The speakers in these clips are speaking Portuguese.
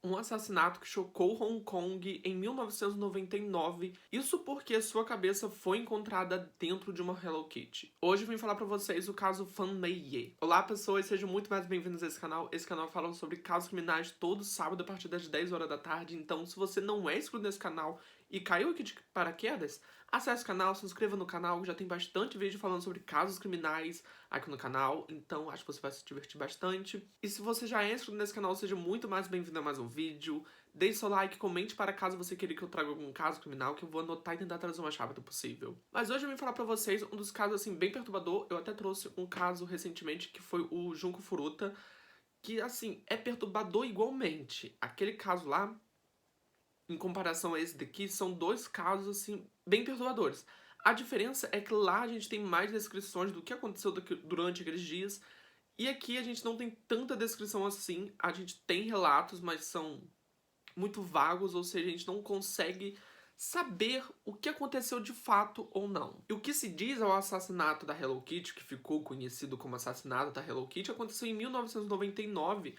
um assassinato que chocou Hong Kong em 1999, isso porque sua cabeça foi encontrada dentro de uma Hello Kitty. Hoje eu vim falar pra vocês o caso Fan Mei. Olá pessoas, sejam muito mais bem-vindos a esse canal. Esse canal fala sobre casos criminais todo sábado a partir das 10 horas da tarde, então se você não é inscrito nesse canal e caiu aqui de paraquedas, acesse o canal, se inscreva no canal, já tem bastante vídeo falando sobre casos criminais aqui no canal, então acho que você vai se divertir bastante. E se você já é inscrito nesse canal, seja muito mais bem-vindo a mais um vídeo. Deixe seu like, comente para caso você queira que eu traga algum caso criminal, que eu vou anotar e tentar trazer o mais rápido possível. Mas hoje eu vim falar pra vocês um dos casos, assim, bem perturbador. Eu até trouxe um caso recentemente, que foi o Junko Furuta, que, assim, é perturbador igualmente. Aquele caso lá, em comparação a esse daqui, são dois casos, assim, bem perturbadores. A diferença é que lá a gente tem mais descrições do que aconteceu durante aqueles dias, e aqui a gente não tem tanta descrição assim. A gente tem relatos, mas são muito vagos, ou seja, a gente não consegue saber o que aconteceu de fato ou não. E o que se diz ao assassinato da Hello Kitty, que ficou conhecido como assassinato da Hello Kitty, aconteceu em 1999,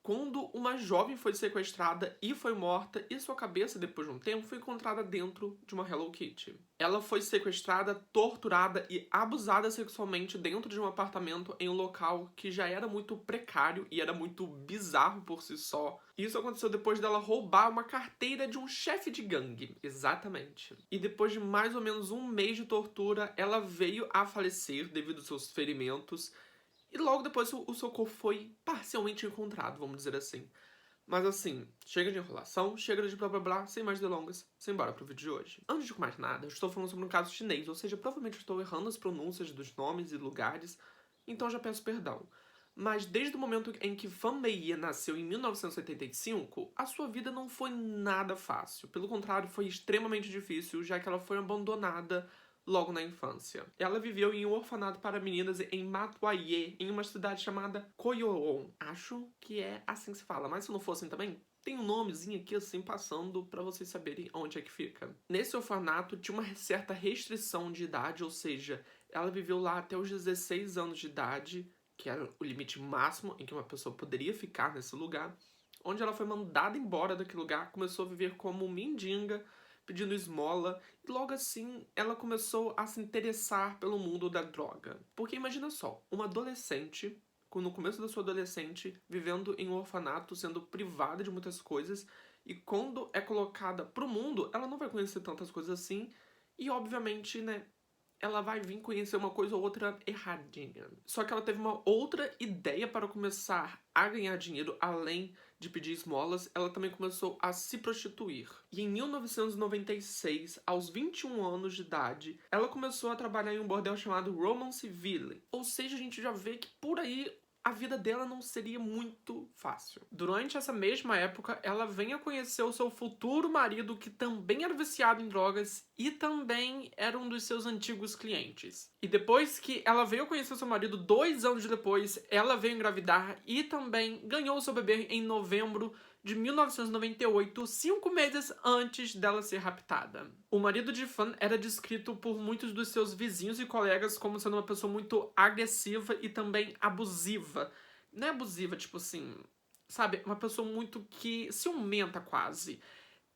quando uma jovem foi sequestrada e foi morta, e sua cabeça, depois de um tempo, foi encontrada dentro de uma Hello Kitty. Ela foi sequestrada, torturada e abusada sexualmente dentro de um apartamento em um local que já era muito precário e era muito bizarro por si só. Isso aconteceu depois dela roubar uma carteira de um chefe de gangue. Exatamente. E depois de mais ou menos um mês de tortura, ela veio a falecer devido aos seus ferimentos. E logo depois o seu corpo foi parcialmente encontrado, vamos dizer assim. Mas assim, chega de enrolação, chega de blá blá blá, sem mais delongas, simbora pro vídeo de hoje. Antes de mais nada, eu estou falando sobre um caso chinês, ou seja, provavelmente eu estou errando as pronúncias dos nomes e lugares, então já peço perdão. Mas desde o momento em que Fan Mei nasceu em 1975, a sua vida não foi nada fácil. Pelo contrário, foi extremamente difícil, já que ela foi abandonada logo na infância. Ela viveu em um orfanato para meninas em Matuaie, em uma cidade chamada Koyoon. Acho que é assim que se fala, mas se não for assim também, tem um nomezinho aqui assim passando pra vocês saberem onde é que fica. Nesse orfanato tinha uma certa restrição de idade, ou seja, ela viveu lá até os 16 anos de idade, que era o limite máximo em que uma pessoa poderia ficar nesse lugar, onde ela foi mandada embora daquele lugar, começou a viver como mendiga, pedindo esmola, e logo assim ela começou a se interessar pelo mundo da droga. Porque imagina só, uma adolescente, no começo da sua adolescente, vivendo em um orfanato, sendo privada de muitas coisas, e quando é colocada pro mundo, ela não vai conhecer tantas coisas assim, e obviamente, né, ela vai vir conhecer uma coisa ou outra erradinha. Só que ela teve uma outra ideia para começar a ganhar dinheiro, além de pedir esmolas, ela também começou a se prostituir. E em 1996, aos 21 anos de idade, ela começou a trabalhar em um bordel chamado Romanceville. Ou seja, a gente já vê que por aí a vida dela não seria muito fácil. Durante essa mesma época, ela vem a conhecer o seu futuro marido, que também era viciado em drogas e também era um dos seus antigos clientes. E depois que ela veio a conhecer o seu marido, 2 anos depois, ela veio engravidar e também ganhou o seu bebê em novembro de 1998, 5 meses antes dela ser raptada. O marido de Fan era descrito por muitos dos seus vizinhos e colegas como sendo uma pessoa muito agressiva e também abusiva. Não é abusiva, tipo assim, sabe? Uma pessoa muito que ciumenta quase.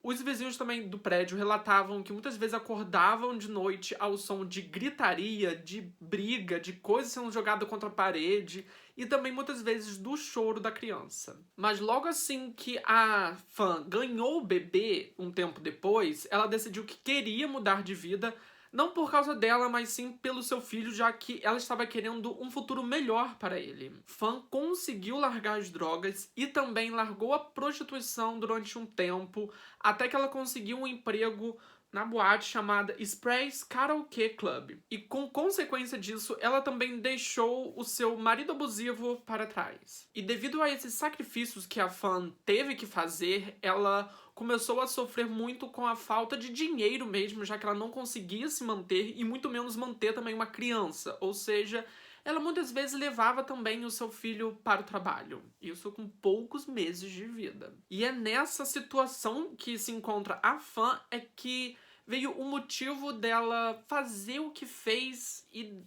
Os vizinhos também do prédio relatavam que muitas vezes acordavam de noite ao som de gritaria, de briga, de coisas sendo jogadas contra a parede e também muitas vezes do choro da criança. Mas logo assim que a Fan ganhou o bebê, um tempo depois, ela decidiu que queria mudar de vida, não por causa dela, mas sim pelo seu filho, já que ela estava querendo um futuro melhor para ele. Fan conseguiu largar as drogas e também largou a prostituição durante um tempo, até que ela conseguiu um emprego na boate chamada Sprays Karaoke Club. E com consequência disso, ela também deixou o seu marido abusivo para trás. E devido a esses sacrifícios que a Fan teve que fazer, ela começou a sofrer muito com a falta de dinheiro mesmo, já que ela não conseguia se manter e muito menos manter também uma criança. Ou seja, ela muitas vezes levava também o seu filho para o trabalho. Isso com poucos meses de vida. E é nessa situação que se encontra a Fan é que veio o motivo dela fazer o que fez e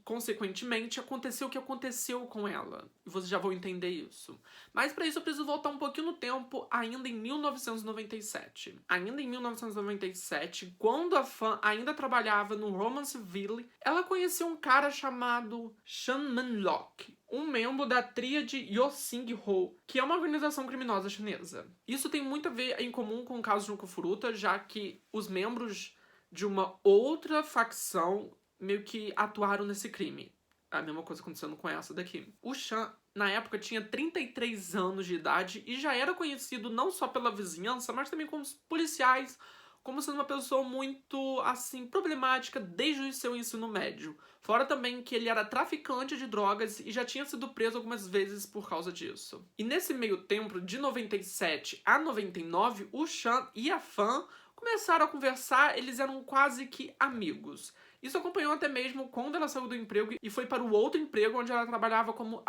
consequentemente, aconteceu o que aconteceu com ela. E vocês já vão entender isso. Mas para isso eu preciso voltar um pouquinho no tempo, ainda em 1997. Ainda em 1997, quando a Fan ainda trabalhava no Romanceville, ela conheceu um cara chamado Chan Man-lok, um membro da tríade Yosingi-ho, que é uma organização criminosa chinesa. Isso tem muito a ver em comum com o caso de Junko Furuta, já que os membros de uma outra facção meio que atuaram nesse crime. A mesma coisa acontecendo com essa daqui. O Chan, na época, tinha 33 anos de idade e já era conhecido não só pela vizinhança, mas também como policiais, como sendo uma pessoa muito, assim, problemática desde o seu ensino médio. Fora também que ele era traficante de drogas e já tinha sido preso algumas vezes por causa disso. E nesse meio tempo, de 97 a 99, o Chan e a Fan começaram a conversar, eles eram quase que amigos. Isso acompanhou até mesmo quando ela saiu do emprego e foi para o outro emprego onde ela trabalhava como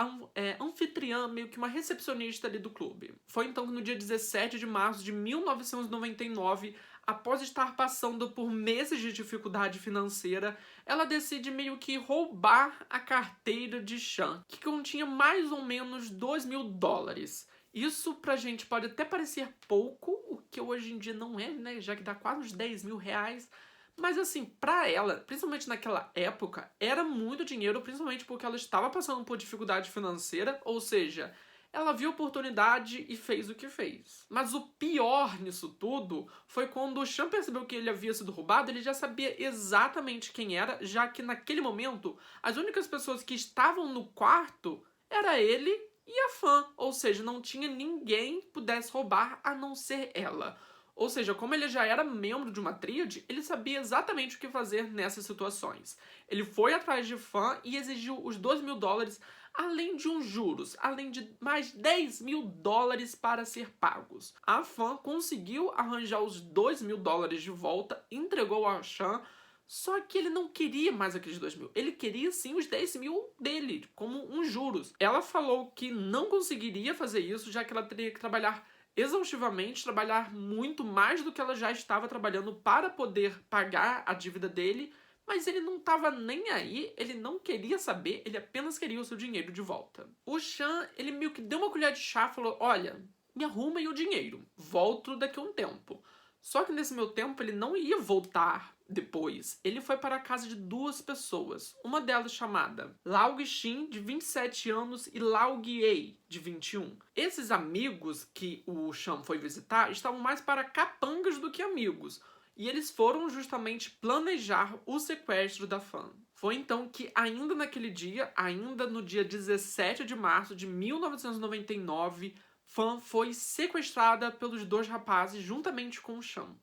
anfitriã, meio que uma recepcionista ali do clube. Foi então que no dia 17 de março de 1999, após estar passando por meses de dificuldade financeira, ela decide meio que roubar a carteira de Chan, que continha mais ou menos $2.000. Isso pra gente pode até parecer pouco, o que hoje em dia não é, né? Já que dá quase uns R$10.000. Mas assim, pra ela, principalmente naquela época, era muito dinheiro, principalmente porque ela estava passando por dificuldade financeira, ou seja, ela viu a oportunidade e fez o que fez. Mas o pior nisso tudo foi quando o Chan percebeu que ele havia sido roubado, ele já sabia exatamente quem era, já que naquele momento, as únicas pessoas que estavam no quarto era ele e a Fan, ou seja, não tinha ninguém que pudesse roubar a não ser ela. Ou seja, como ele já era membro de uma tríade, ele sabia exatamente o que fazer nessas situações. Ele foi atrás de Fan e exigiu os $2.000, além de uns juros, além de mais $10.000 para ser pagos. A Fan conseguiu arranjar os $2.000 de volta, entregou ao Chan, só que ele não queria mais aqueles 2.000. Ele queria sim os 10.000 dele, como uns juros. Ela falou que não conseguiria fazer isso, já que ela teria que trabalhar exaustivamente, trabalhar muito mais do que ela já estava trabalhando para poder pagar a dívida dele, mas ele não estava nem aí, ele não queria saber, ele apenas queria o seu dinheiro de volta. O Chan, ele meio que deu uma colher de chá e falou, olha, me arruma aí o dinheiro, volto daqui a um tempo. Só que nesse meu tempo ele não ia voltar depois. Ele foi para a casa de duas pessoas. Uma delas chamada Lao Guixin, de 27 anos, e Lao Guiei, de 21. Esses amigos que o Chan foi visitar estavam mais para capangas do que amigos. E eles foram justamente planejar o sequestro da Fan. Foi então que ainda naquele dia, ainda no dia 17 de março de 1999, Fan foi sequestrada pelos dois rapazes juntamente com o Chan.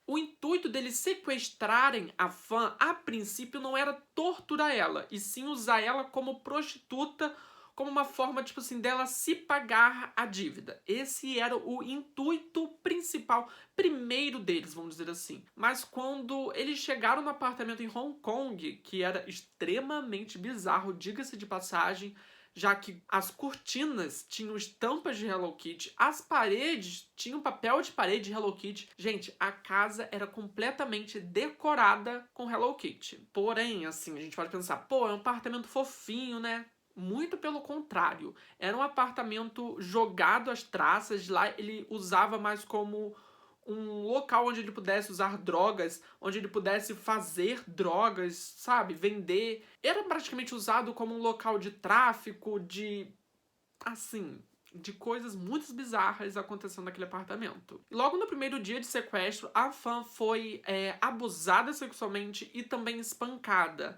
O intuito deles sequestrarem a Fan, a princípio, não era torturar ela, e sim usar ela como prostituta, como uma forma, tipo assim, dela se pagar a dívida. Esse era o intuito principal, primeiro deles, vamos dizer assim. Mas quando eles chegaram no apartamento em Hong Kong, que era extremamente bizarro, diga-se de passagem, já que as cortinas tinham estampas de Hello Kitty, as paredes tinham papel de parede de Hello Kitty. Gente, a casa era completamente decorada com Hello Kitty. Porém, assim, a gente pode pensar, pô, é um apartamento fofinho, né? Muito pelo contrário. Era um apartamento jogado às traças. Lá ele usava mais como um local onde ele pudesse usar drogas, onde ele pudesse fazer drogas, sabe? Vender. Era praticamente usado como um local de tráfico, de coisas muito bizarras acontecendo naquele apartamento. E logo no primeiro dia de sequestro, a Fan foi abusada sexualmente e também espancada.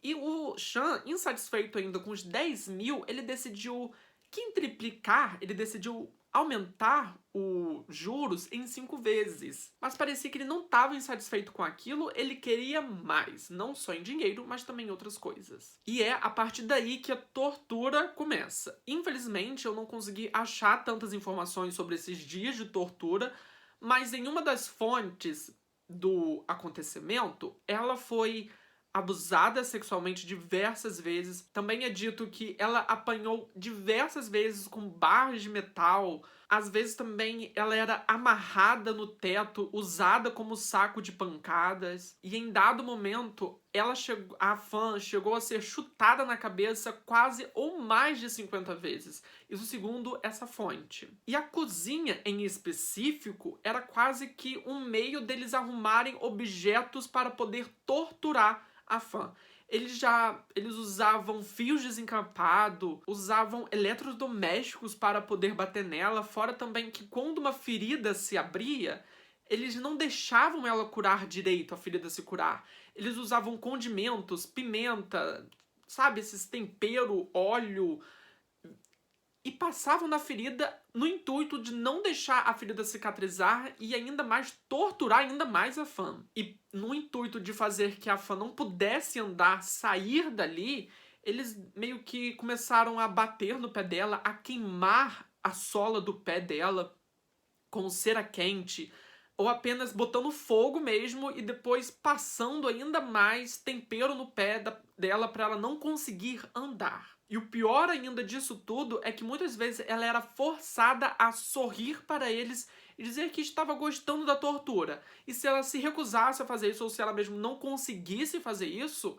E o Chan, insatisfeito ainda com os 10.000, ele decidiu quintriplicar, ele decidiu aumentar os juros em 5 vezes. Mas parecia que ele não estava insatisfeito com aquilo, ele queria mais. Não só em dinheiro, mas também em outras coisas. E é a partir daí que a tortura começa. Infelizmente, eu não consegui achar tantas informações sobre esses dias de tortura, mas em uma das fontes do acontecimento, ela foi abusada sexualmente diversas vezes. Também é dito que ela apanhou diversas vezes com barras de metal, Às vezes também ela era amarrada no teto, usada como saco de pancadas, e em dado momento a Fan chegou a ser chutada na cabeça quase ou mais de 50 vezes. Isso segundo essa fonte. E a cozinha, em específico, era quase que um meio deles arrumarem objetos para poder torturar a Fan. Eles usavam fios desencapados, usavam eletrodomésticos para poder bater nela, fora também que quando uma ferida se abria, eles não deixavam ela curar direito, a ferida se curar. Eles usavam condimentos, pimenta, sabe, esses tempero, óleo, e passavam na ferida no intuito de não deixar a ferida cicatrizar e ainda mais torturar ainda mais a Fan. E no intuito de fazer que a Fan não pudesse andar, sair dali, eles meio que começaram a bater no pé dela, a queimar a sola do pé dela com cera quente, ou apenas botando fogo mesmo e depois passando ainda mais tempero no pé dela para ela não conseguir andar. E o pior ainda disso tudo é que muitas vezes ela era forçada a sorrir para eles e dizer que estava gostando da tortura. E se ela se recusasse a fazer isso, ou se ela mesmo não conseguisse fazer isso,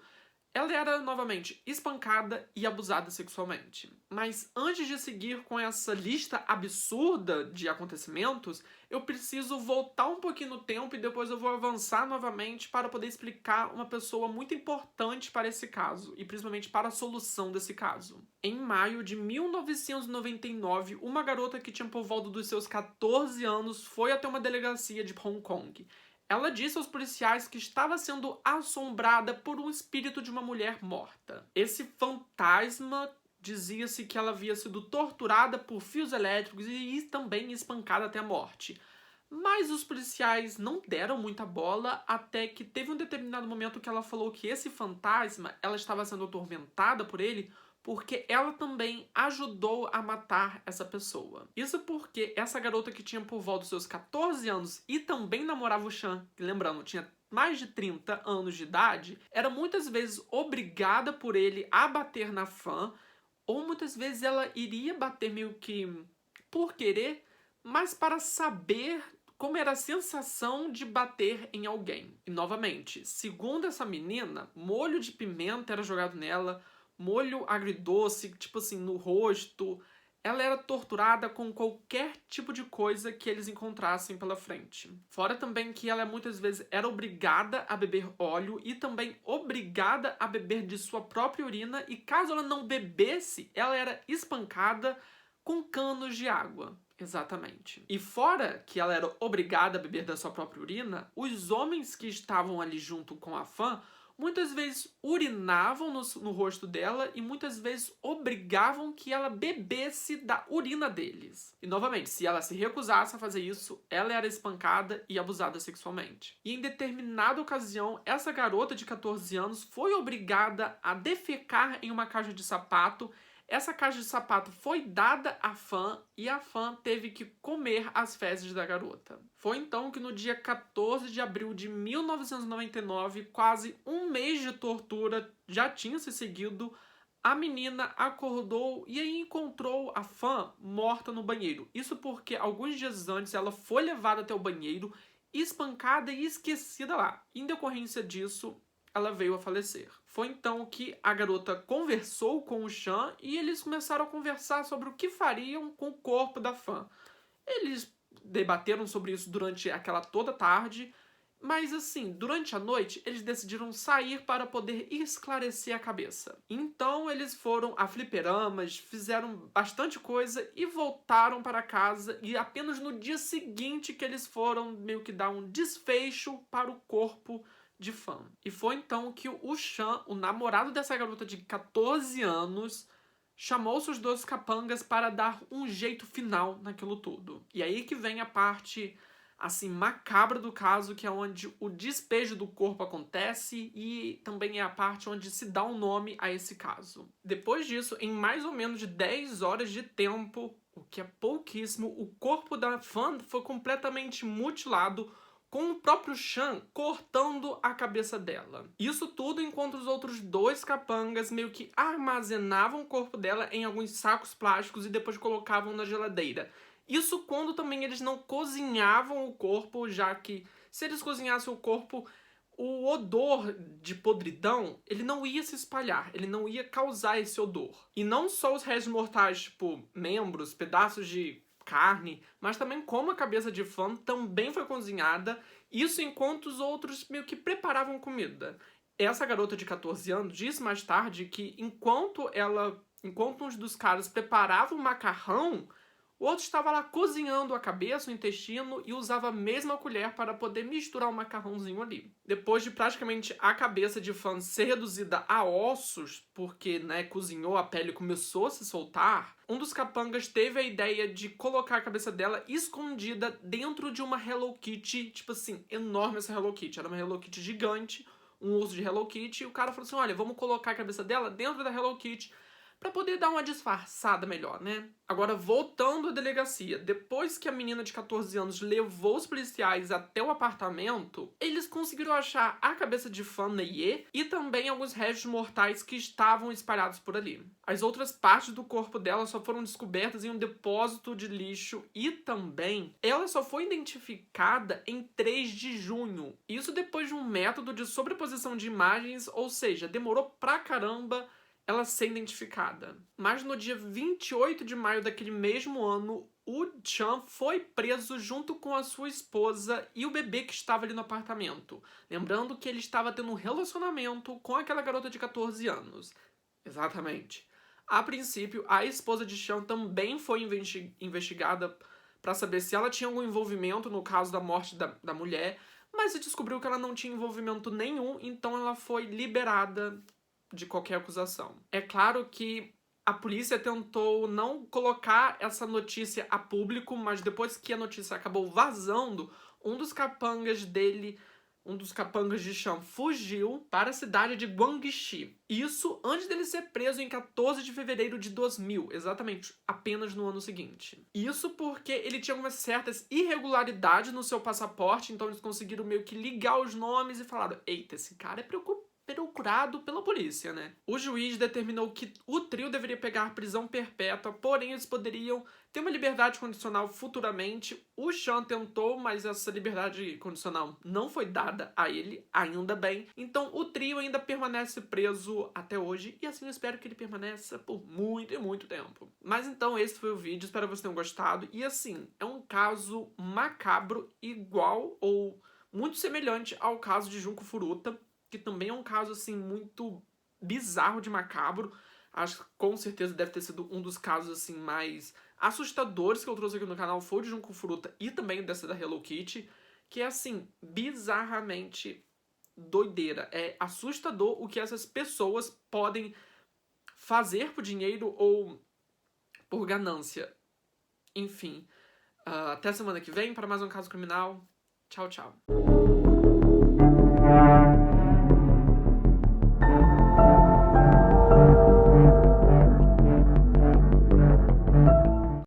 ela era, novamente, espancada e abusada sexualmente. Mas antes de seguir com essa lista absurda de acontecimentos, eu preciso voltar um pouquinho no tempo e depois eu vou avançar novamente para poder explicar uma pessoa muito importante para esse caso, e principalmente para a solução desse caso. Em maio de 1999, uma garota que tinha por volta dos seus 14 anos foi até uma delegacia de Hong Kong. Ela disse aos policiais que estava sendo assombrada por um espírito de uma mulher morta. Esse fantasma dizia-se que ela havia sido torturada por fios elétricos e também espancada até a morte. Mas os policiais não deram muita bola até que teve um determinado momento que ela falou que esse fantasma, ela estava sendo atormentada por ele porque ela também ajudou a matar essa pessoa. Isso porque essa garota que tinha por volta dos seus 14 anos e também namorava o Sean, que lembrando, tinha mais de 30 anos de idade, era muitas vezes obrigada por ele a bater na Fan, ou muitas vezes ela iria bater meio que por querer, mas para saber como era a sensação de bater em alguém. E novamente, segundo essa menina, molho de pimenta era jogado nela, molho agridoce, tipo assim, no rosto. Ela era torturada com qualquer tipo de coisa que eles encontrassem pela frente. Fora também que ela muitas vezes era obrigada a beber óleo e também obrigada a beber de sua própria urina, e caso ela não bebesse, ela era espancada com canos de água. Exatamente. E fora que ela era obrigada a beber da sua própria urina, os homens que estavam ali junto com a Fan muitas vezes urinavam no rosto dela e muitas vezes obrigavam que ela bebesse da urina deles. E novamente, se ela se recusasse a fazer isso, ela era espancada e abusada sexualmente. E em determinada ocasião, essa garota de 14 anos foi obrigada a defecar em uma caixa de sapato. Essa caixa de sapato foi dada à Fan e a Fan teve que comer as fezes da garota. Foi então que no dia 14 de abril de 1999, quase um mês de tortura já tinha se seguido, a menina acordou e aí encontrou a Fan morta no banheiro. Isso porque alguns dias antes ela foi levada até o banheiro, espancada e esquecida lá. Em decorrência disso, ela veio a falecer. Foi então que a garota conversou com o Sean e eles começaram a conversar sobre o que fariam com o corpo da Fan. Eles debateram sobre isso durante aquela toda tarde, mas assim, durante a noite, eles decidiram sair para poder esclarecer a cabeça. Então eles foram a fliperamas, fizeram bastante coisa e voltaram para casa, e apenas no dia seguinte que eles foram meio que dar um desfecho para o corpo de Fan. E foi então que o Sean, o namorado dessa garota de 14 anos, chamou seus dois capangas para dar um jeito final naquilo tudo. E aí que vem a parte assim macabra do caso, que é onde o despejo do corpo acontece e também é a parte onde se dá um nome a esse caso. Depois disso, em mais ou menos de 10 horas de tempo, o que é pouquíssimo, o corpo da Fan foi completamente mutilado, com o próprio Sean cortando a cabeça dela. Isso tudo enquanto os outros dois capangas meio que armazenavam o corpo dela em alguns sacos plásticos e depois colocavam na geladeira. Isso quando também eles não cozinhavam o corpo, já que se eles cozinhassem o corpo, o odor de podridão, ele não ia se espalhar, ele não ia causar esse odor. E não só os restos mortais, tipo membros, pedaços de carne, mas também como a cabeça de Fan também foi cozinhada, isso enquanto os outros meio que preparavam comida. Essa garota de 14 anos disse mais tarde que enquanto um dos caras preparava o macarrão, o outro estava lá cozinhando a cabeça, o intestino e usava a mesma colher para poder misturar o macarrãozinho ali. Depois de praticamente a cabeça de Fan ser reduzida a ossos, porque, né, cozinhou, a pele começou a se soltar, um dos capangas teve a ideia de colocar a cabeça dela escondida dentro de uma Hello Kitty, tipo assim, enorme essa Hello Kitty. Era uma Hello Kitty gigante, um urso de Hello Kitty, e o cara falou assim, olha, vamos colocar a cabeça dela dentro da Hello Kitty pra poder dar uma disfarçada melhor, né? Agora, voltando à delegacia, depois que a menina de 14 anos levou os policiais até o apartamento, eles conseguiram achar a cabeça de Fan Neye e também alguns restos mortais que estavam espalhados por ali. As outras partes do corpo dela só foram descobertas em um depósito de lixo e também ela só foi identificada em 3 de junho. Isso depois de um método de sobreposição de imagens, ou seja, demorou pra caramba ela ser identificada. Mas no dia 28 de maio daquele mesmo ano, o Chan foi preso junto com a sua esposa e o bebê que estava ali no apartamento. Lembrando que ele estava tendo um relacionamento com aquela garota de 14 anos. Exatamente. A princípio, a esposa de Chan também foi investigada para saber se ela tinha algum envolvimento no caso da morte da mulher, mas se descobriu que ela não tinha envolvimento nenhum, então ela foi liberada de qualquer acusação. É claro que a polícia tentou não colocar essa notícia a público, mas depois que a notícia acabou vazando, um dos capangas de Chan fugiu para a cidade de Guangxi. Isso antes dele ser preso em 14 de fevereiro de 2000, exatamente, apenas no ano seguinte. Isso porque ele tinha algumas certas irregularidades no seu passaporte, então eles conseguiram meio que ligar os nomes e falaram, eita, esse cara é procurado pela polícia, né? O juiz determinou que o trio deveria pegar prisão perpétua, porém eles poderiam ter uma liberdade condicional futuramente. O Chan tentou, mas essa liberdade condicional não foi dada a ele, ainda bem. Então o trio ainda permanece preso até hoje e assim eu espero que ele permaneça por muito e muito tempo. Mas então esse foi o vídeo, espero que vocês tenham gostado. E assim, é um caso macabro igual ou muito semelhante ao caso de Junko Furuta, que também é um caso, assim, muito bizarro de macabro. Acho que com certeza deve ter sido um dos casos, assim, mais assustadores que eu trouxe aqui no canal. Foi o de Junko Furuta e também dessa da Hello Kitty, que é, assim, bizarramente doideira. É assustador o que essas pessoas podem fazer por dinheiro ou por ganância. Enfim, até semana que vem para mais um caso criminal. Tchau, tchau.